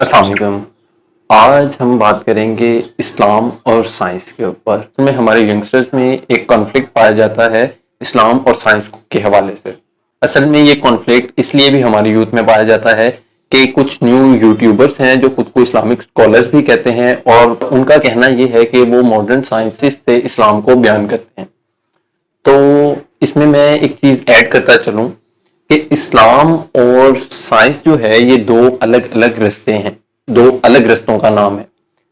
अस्सलाम वालेकुम। आज हम बात करेंगे इस्लाम और साइंस के ऊपर। में हमारे यंगस्टर्स में एक कॉन्फ्लिक्ट पाया जाता है इस्लाम और साइंस के हवाले से। असल में ये कॉन्फ्लिक्ट इसलिए भी हमारे यूथ में पाया जाता है कि कुछ न्यू यूट्यूबर्स हैं जो खुद को इस्लामिक स्कॉलर्स भी कहते हैं और उनका कहना ये है कि वो मॉडर्न साइंसिस से इस्लाम को बयान करते हैं। तो इसमें मैं एक चीज ऐड करता चलूं कि इस्लाम और साइंस जो है ये दो अलग अलग रास्ते हैं, दो अलग रास्तों का नाम है।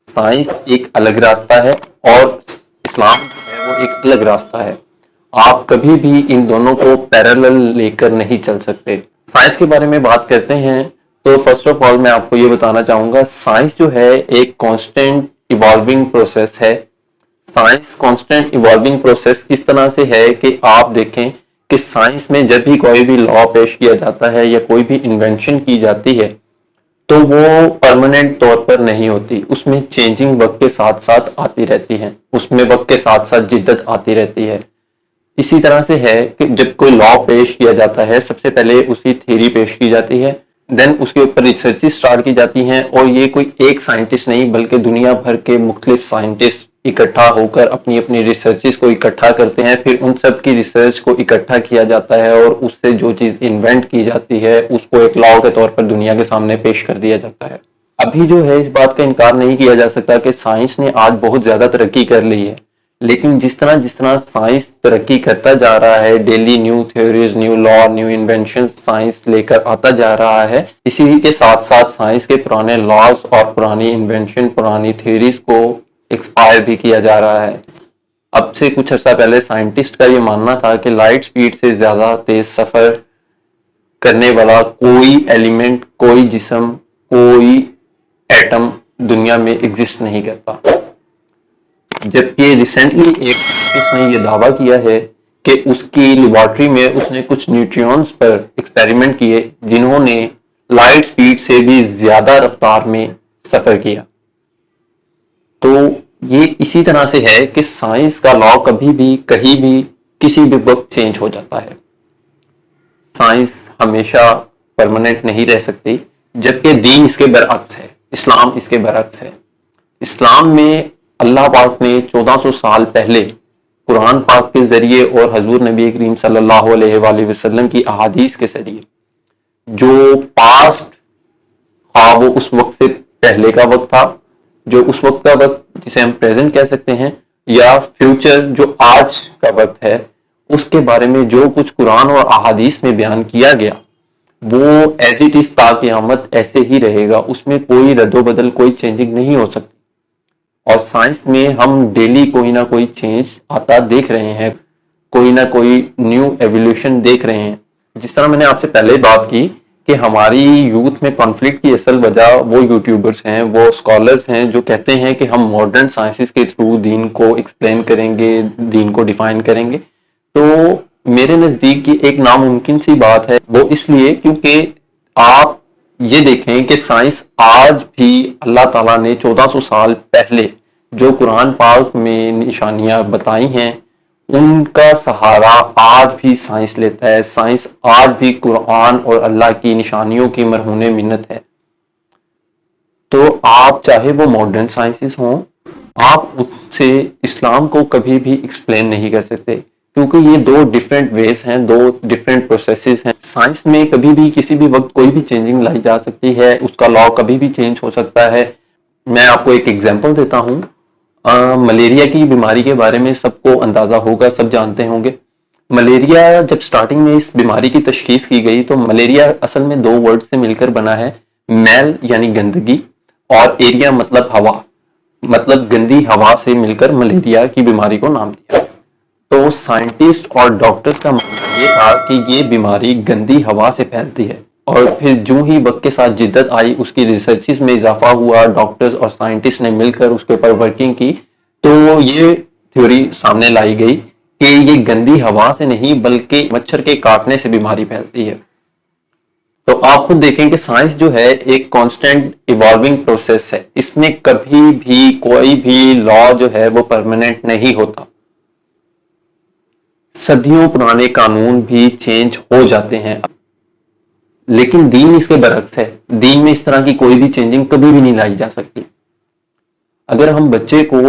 साइंस एक अलग रास्ता है और इस्लाम जो है वो एक अलग रास्ता है। आप कभी भी इन दोनों को पैरेलल लेकर नहीं चल सकते। साइंस के बारे में बात करते हैं तो फर्स्ट ऑफ ऑल मैं आपको ये बताना चाहूंगा, साइंस जो है एक कांस्टेंट इवॉल्विंग प्रोसेस है। साइंस कांस्टेंट इवॉल्विंग प्रोसेस किस तरह से है कि आप देखें कि साइंस में जब भी कोई भी लॉ पेश किया जाता है या कोई भी इन्वेंशन की जाती है तो वो परमानेंट तौर पर नहीं होती, उसमें चेंजिंग वक्त के साथ साथ आती रहती है, उसमें वक्त के साथ साथ जिद्दत आती रहती है। इसी तरह से है कि जब कोई लॉ पेश किया जाता है सबसे पहले उसकी थ्योरी पेश की जाती है, देन उसके ऊपर रिसर्च स्टार्ट की जाती हैं और ये कोई एक साइंटिस्ट नहीं बल्कि दुनिया भर के मुख्तलिफ साइंटिस्ट इकट्ठा होकर अपनी अपनी रिसर्चेस को इकट्ठा करते हैं। फिर उन सब की रिसर्च को इकट्ठा किया जाता है और उससे जो चीज इन्वेंट की जाती है उसको एक लॉ के तौर पर दुनिया के सामने पेश कर दिया जाता है। अभी जो है इस बात का इनकार नहीं किया जा सकता कि साइंस ने आज बहुत ज्यादा तरक्की कर ली है, लेकिन जिस तरह साइंस तरक्की करता जा रहा है, daily new theories, new law, new invention science लेकर आता जा रहा है, इसी के साथ साथ साइंस के पुराने लॉज और पुरानी इन्वेंशन, पुरानी थ्योरीज को एक्सपायर भी किया जा रहा है। अब से कुछ अर्सा पहले साइंटिस्ट का ये मानना था कि लाइट स्पीड से ज्यादा तेज सफर करने वाला कोई एलिमेंट, कोई जिस्म, कोई एटम दुनिया में एग्जिस्ट नहीं करता। जबकि रिसेंटली एक साइंटिस्ट ने यह दावा किया है कि उसकी लेबोरेटरी में उसने कुछ न्यूट्रॉन्स पर एक्सपेरिमेंट किए जिन्होंने लाइट स्पीड से भी ज्यादा रफ्तार में सफर किया। तो ये इसी तरह से है कि साइंस का लॉ कभी भी कहीं भी किसी भी वक्त चेंज हो जाता है। साइंस हमेशा परमानेंट नहीं रह सकती, जबकि दीन इसके बरअक्स है, इस्लाम इसके बरअक्स है। इस्लाम में अल्लाह पाक ने 1400 साल पहले कुरान पाक के जरिए और हजूर नबी करीम सल्लल्लाहु अलैहि वसल्लम की अहादीस के जरिए जो पास्ट था वो उस वक्त से पहले का वक्त था, जो उस वक्त का वक्त जिसे हम प्रेजेंट कह सकते हैं, या फ्यूचर जो आज का वक्त है, उसके बारे में जो कुछ कुरान और अहादीस में बयान किया गया वो एज इट इज ता क़यामत ऐसे ही रहेगा, उसमें कोई रद्दोबदल, कोई चेंजिंग नहीं हो सकती। और साइंस में हम डेली कोई ना कोई चेंज आता देख रहे हैं, कोई ना कोई न्यू एवोल्यूशन देख रहे हैं। जिस तरह मैंने आपसे पहले बात की कि हमारी यूथ में कॉन्फ्लिक्ट की असल वजह वो यूट्यूबर्स हैं, वो स्कॉलर्स हैं जो कहते हैं कि हम मॉडर्न साइंसेस के थ्रू दीन को एक्सप्लेन करेंगे, दीन को डिफाइन करेंगे। तो मेरे नजदीक की एक नामुमकिन सी बात है, वो इसलिए क्योंकि आप ये देखें कि साइंस आज भी अल्लाह ताला ने 1400 साल पहले जो कुरान पाक में निशानियां बताई हैं उनका सहारा आज भी साइंस लेता है। साइंस आज भी कुरान और अल्लाह की निशानियों की मरहूने मिन्नत है। तो आप चाहे वो मॉडर्न साइंसेस हों, आप उससे इस्लाम को कभी भी एक्सप्लेन नहीं कर सकते, क्योंकि ये दो डिफरेंट वेज हैं, दो डिफरेंट प्रोसेसेस हैं। साइंस में कभी भी किसी भी वक्त कोई भी चेंजिंग लाई जा सकती है, उसका लॉ कभी भी चेंज हो सकता है। मैं आपको एक एग्जांपल देता हूँ। मलेरिया की बीमारी के बारे में सबको अंदाजा होगा, सब जानते होंगे। मलेरिया जब स्टार्टिंग में इस बीमारी की तशखीस की गई तो मलेरिया असल में दो वर्ड से मिलकर बना है, मैल यानी गंदगी और एरिया मतलब हवा, मतलब गंदी हवा से मिलकर मलेरिया की बीमारी को नाम दिया। तो साइंटिस्ट और डॉक्टर्स का मानना ये था कि ये बीमारी गंदी हवा से फैलती है, और फिर जो ही वक्त के साथ जिद्दत आई, उसकी रिसर्चेस में इजाफा हुआ, डॉक्टर्स और साइंटिस्ट ने मिलकर उसके ऊपर वर्किंग की, तो ये थ्योरी सामने लाई गई कि ये गंदी हवा से नहीं बल्कि मच्छर के काटने से बीमारी फैलती है। तो आप खुद देखें कि साइंस जो है एक कांस्टेंट इवॉल्विंग प्रोसेस है, इसमें कभी भी कोई भी लॉ जो है वो परमानेंट नहीं होता। सदियों पुराने कानून भी चेंज हो जाते हैं। لیکن دین اس کے برعکس ہے. دین میں اس طرح کی کوئی بھی چینجنگ کبھی بھی نہیں لائی جا سکتی. اگر ہم بچے کو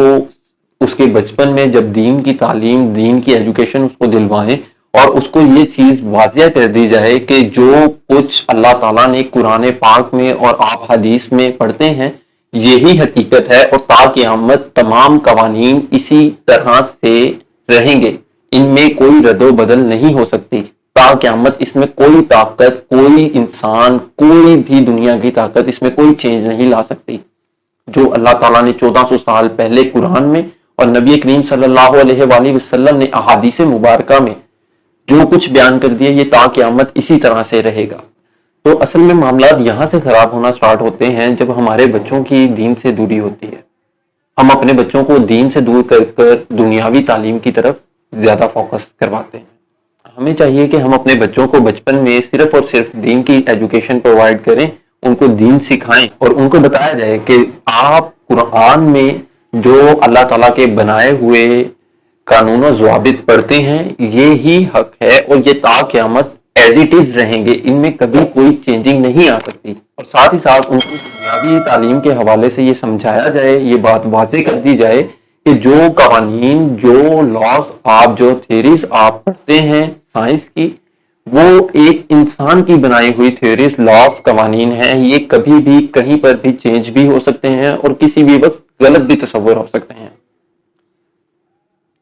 اس کے بچپن میں جب دین کی تعلیم، دین کی ایجوکیشن اس کو دلوائیں اور اس کو یہ چیز واضح کر دی جائے کہ جو کچھ اللہ تعالیٰ نے قرآن پاک میں اور آپ حدیث میں پڑھتے ہیں یہی حقیقت ہے، اور تا قیامت تمام قوانین اسی طرح سے رہیں گے، ان میں کوئی رد و بدل نہیں ہو سکتی، تا قیامت اس میں کوئی طاقت، کوئی انسان، کوئی بھی دنیا کی طاقت اس میں کوئی چینج نہیں لا سکتی. جو اللہ تعالیٰ نے 1400 سال پہلے قرآن میں اور نبی کریم صلی اللہ علیہ وآلہ وسلم نے احادیث مبارکہ میں جو کچھ بیان کر دیا، یہ تا قیامت اسی طرح سے رہے گا. تو اصل میں معاملات یہاں سے خراب ہونا سٹارٹ ہوتے ہیں جب ہمارے بچوں کی دین سے دوری ہوتی ہے. ہم اپنے بچوں کو دین سے دور کر کر دنیاوی تعلیم کی طرف زیادہ فوکس کرواتے ہیں. ہمیں چاہیے کہ ہم اپنے بچوں کو بچپن میں صرف اور صرف دین کی ایجوکیشن پرووائڈ کریں، ان کو دین سکھائیں اور ان کو بتایا جائے کہ آپ قرآن میں جو اللہ تعالیٰ کے بنائے ہوئے قانون و ضوابط پڑھتے ہیں یہی حق ہے اور یہ تا قیامت ایز اٹ از رہیں گے، ان میں کبھی کوئی چینجنگ نہیں آ سکتی. اور ساتھ ہی ساتھ ان کو دنیاوی تعلیم کے حوالے سے یہ سمجھایا جائے، یہ بات واضح کر دی جائے کہ جو قوانین، جو لاز آپ، جو تھیریز آپ پڑھتے ہیں سائنس کی، وہ ایک انسان کی بنائی ہوئی تھیوریز، لاز، قوانین ہیں. یہ کبھی بھی کہیں پر بھی چینج بھی ہو سکتے ہیں اور کسی بھی وقت غلط بھی تصور ہو سکتے ہیں.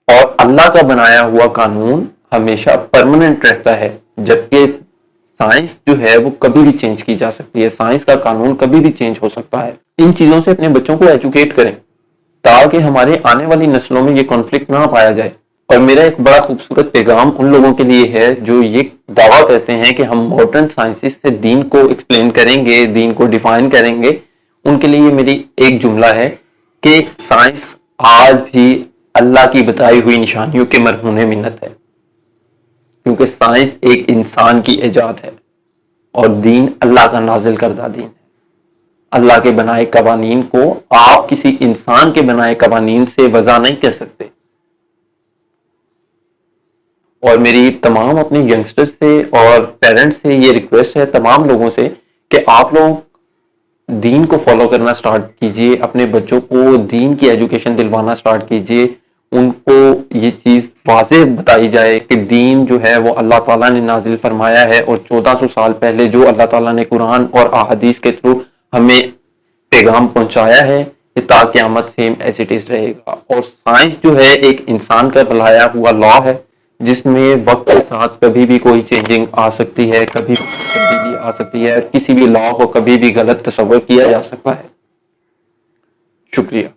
اور اللہ کا بنایا ہوا قانون ہمیشہ پرماننٹ رہتا ہے، جبکہ سائنس جو ہے وہ کبھی بھی چینج کی جا سکتی ہے. سائنس کا قانون کبھی بھی چینج ہو سکتا ہے. ان چیزوں سے اپنے بچوں کو ایجوکیٹ کریں تاکہ ہمارے آنے والی نسلوں میں یہ کانفلکٹ نہ پایا جائے. اور میرا ایک بڑا خوبصورت پیغام ان لوگوں کے لیے ہے جو یہ دعویٰ کرتے ہیں کہ ہم ماڈرن سائنسز سے دین کو ایکسپلین کریں گے، دین کو ڈیفائن کریں گے. ان کے لیے میری ایک جملہ ہے کہ سائنس آج بھی اللہ کی بتائی ہوئی نشانیوں کے مرہون منت ہے، کیونکہ سائنس ایک انسان کی ایجاد ہے اور دین اللہ کا نازل کردہ دین ہے. اللہ کے بنائے قوانین کو آپ کسی انسان کے بنائے قوانین سے وضع نہیں کر سکتے. اور میری تمام اپنے ینگسٹر سے اور پیرنٹس سے یہ ریکویسٹ ہے، تمام لوگوں سے، کہ آپ لوگ دین کو فالو کرنا سٹارٹ کیجئے، اپنے بچوں کو دین کی ایجوکیشن دلوانا سٹارٹ کیجئے. ان کو یہ چیز واضح بتائی جائے کہ دین جو ہے وہ اللہ تعالیٰ نے نازل فرمایا ہے اور 1400 سال پہلے جو اللہ تعالیٰ نے قرآن اور احادیث کے تھرو ہمیں پیغام پہنچایا ہے کہ تا قیامت سیم ایز اٹ از رہے گا. اور سائنس جو ہے ایک انسان کا بنایا ہوا لا ہے جس میں وقت کے ساتھ کبھی بھی کوئی چینجنگ آ سکتی ہے، کبھی بھی تبدیلی آ سکتی ہے، اور کسی بھی لا کو کبھی بھی غلط تصور کیا جا سکتا ہے. شکریہ.